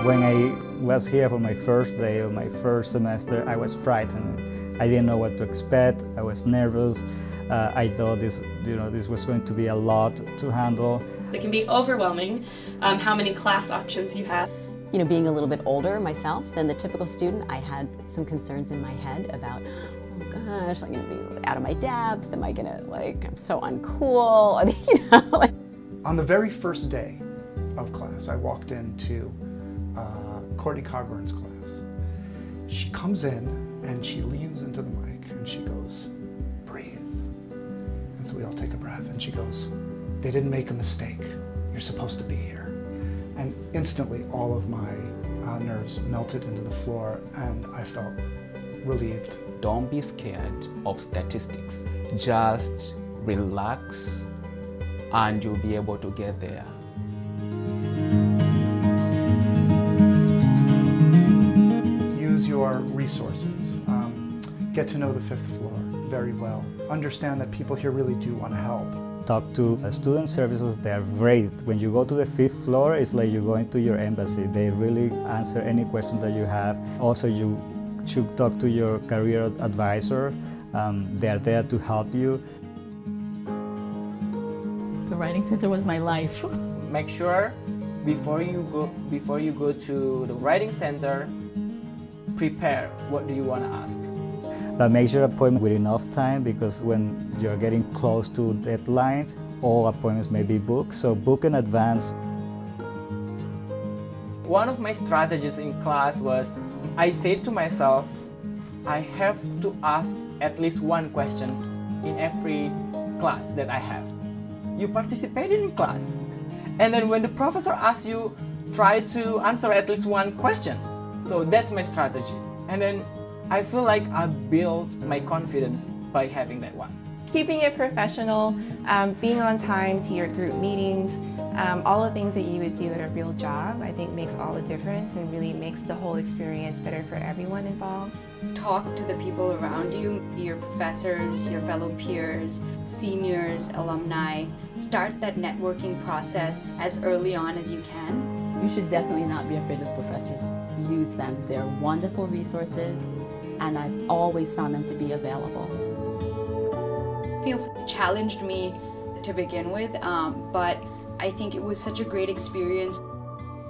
When I was here for my first day of my first semester, I was frightened. I didn't know what to expect. I was nervous. I thought this was going to be a lot to handle. It can be overwhelming how many class options you have. You know, being a little bit older myself than the typical student, I had some concerns in my head about, oh gosh, I'm gonna be out of my depth. Am I gonna, I'm so uncool? On the very first day of class, I walked into Courtney Cogburn's class. She comes in and she leans into the mic and she goes, breathe. And so we all take a breath and she goes, they didn't make a mistake. You're supposed to be here. And instantly all of my nerves melted into the floor and I felt relieved. Don't be scared of statistics. Just relax and you'll be able to get there. Use your resources. Get to know the fifth floor very well. Understand that people here really do want to help. Talk to student services. They're great. When you go to the fifth floor, it's like you're going to your embassy. They really answer any question that you have. Also, you should talk to your career advisor. They're there to help you. The Writing Center was my life. Make sure before you go to the Writing Center, prepare what do you want to ask. But make your appointment with enough time, because when you're getting close to deadlines, all appointments may be booked, so book in advance. One of my strategies in class was, I said to myself, I have to ask at least one question in every class that I have. You participated in class, and then when the professor asks you, try to answer at least one question. So that's my strategy. And then I feel like I built my confidence by having that one. Keeping it professional, being on time to your group meetings, all the things that you would do at a real job, I think makes all the difference and really makes the whole experience better for everyone involved. Talk to the people around you, your professors, your fellow peers, seniors, alumni. Start that networking process as early on as you can. You should definitely not be afraid of the professors. Use them. They're wonderful resources, and I've always found them to be available. It challenged me to begin with, but I think it was such a great experience.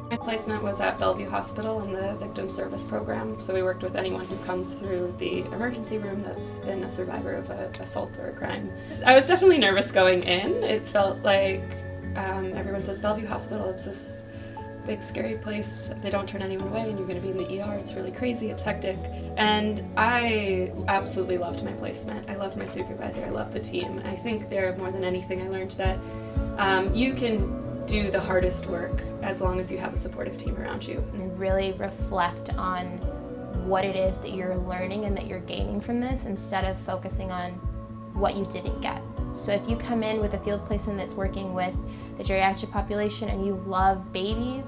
My placement was at Bellevue Hospital in the Victim Service Program, so we worked with anyone who comes through the emergency room that's been a survivor of an assault or a crime. I was definitely nervous going in. It felt like everyone says Bellevue Hospital, it's this big scary place. They don't turn anyone away and you're going to be in the ER. It's really crazy, it's hectic. And I absolutely loved my placement. I loved my supervisor, I loved the team. I think there, more than anything, I learned that you can do the hardest work as long as you have a supportive team around you. And really reflect on what it is that you're learning and that you're gaining from this, instead of focusing on what you didn't get. So if you come in with a field placement that's working with the geriatric population and you love babies,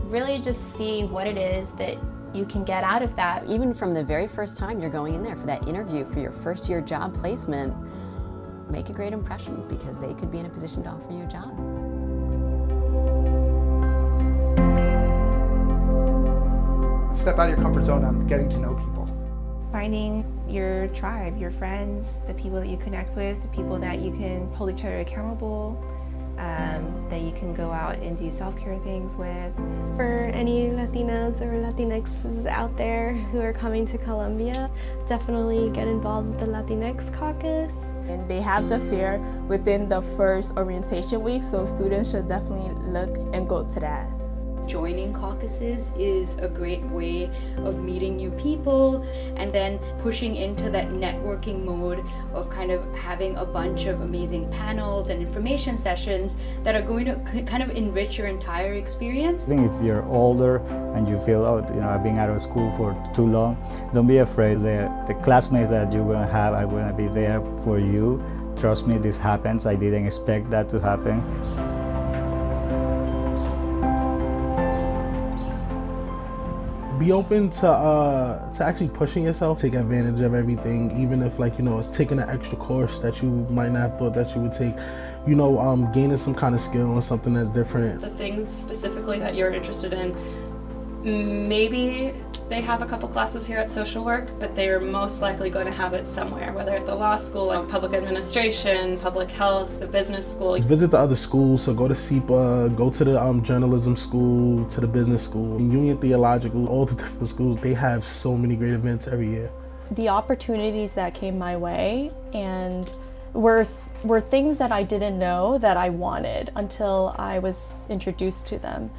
really just see what it is that you can get out of that. Even from the very first time you're going in there for that interview for your first year job placement, make a great impression, because they could be in a position to offer you a job. Step out of your comfort zone on getting to know people. Finding your tribe, your friends, the people that you connect with, the people that you can hold each other accountable, that you can go out and do self-care things with. For any Latinas or Latinxs out there who are coming to Columbia, definitely get involved with the Latinx caucus. And they have the fair within the first orientation week, so students should definitely look and go to that. Joining caucuses is a great way of meeting new people and then pushing into that networking mode of kind of having a bunch of amazing panels and information sessions that are going to kind of enrich your entire experience. I think if you're older and you feel, I've been out of school for too long, don't be afraid. The classmates that you're going to have are going to be there for you. Trust me, this happens. I didn't expect that to happen. Be open to actually pushing yourself, take advantage of everything, even if it's taking an extra course that you might not have thought that you would take, gaining some kind of skill on something that's different. The things specifically that you're interested in, Maybe they have a couple classes here at social work, but they are most likely going to have it somewhere, whether at the law school, public administration, public health, the business school. Visit the other schools, so go to SEPA, go to the journalism school, to the business school, Union Theological, all the different schools. They have so many great events every year. The opportunities that came my way and were things that I didn't know that I wanted until I was introduced to them.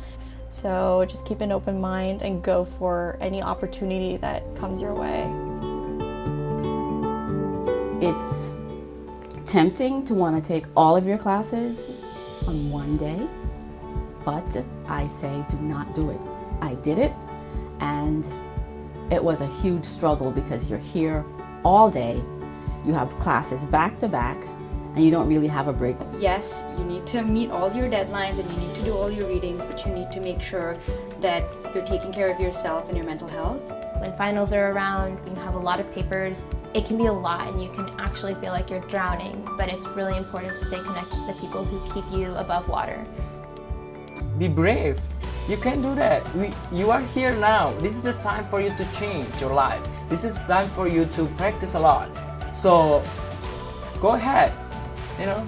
So just keep an open mind and go for any opportunity that comes your way. It's tempting to want to take all of your classes on one day, but I say do not do it. I did it, and it was a huge struggle because you're here all day, you have classes back to back, and you don't really have a break. Yes, you need to meet all your deadlines and you need to do all your readings, but you need to make sure that you're taking care of yourself and your mental health. When finals are around, when you have a lot of papers, it can be a lot and you can actually feel like you're drowning, but it's really important to stay connected to the people who keep you above water. Be brave. You can do that. You are here now. This is the time for you to change your life. This is time for you to practice a lot. So go ahead, you know.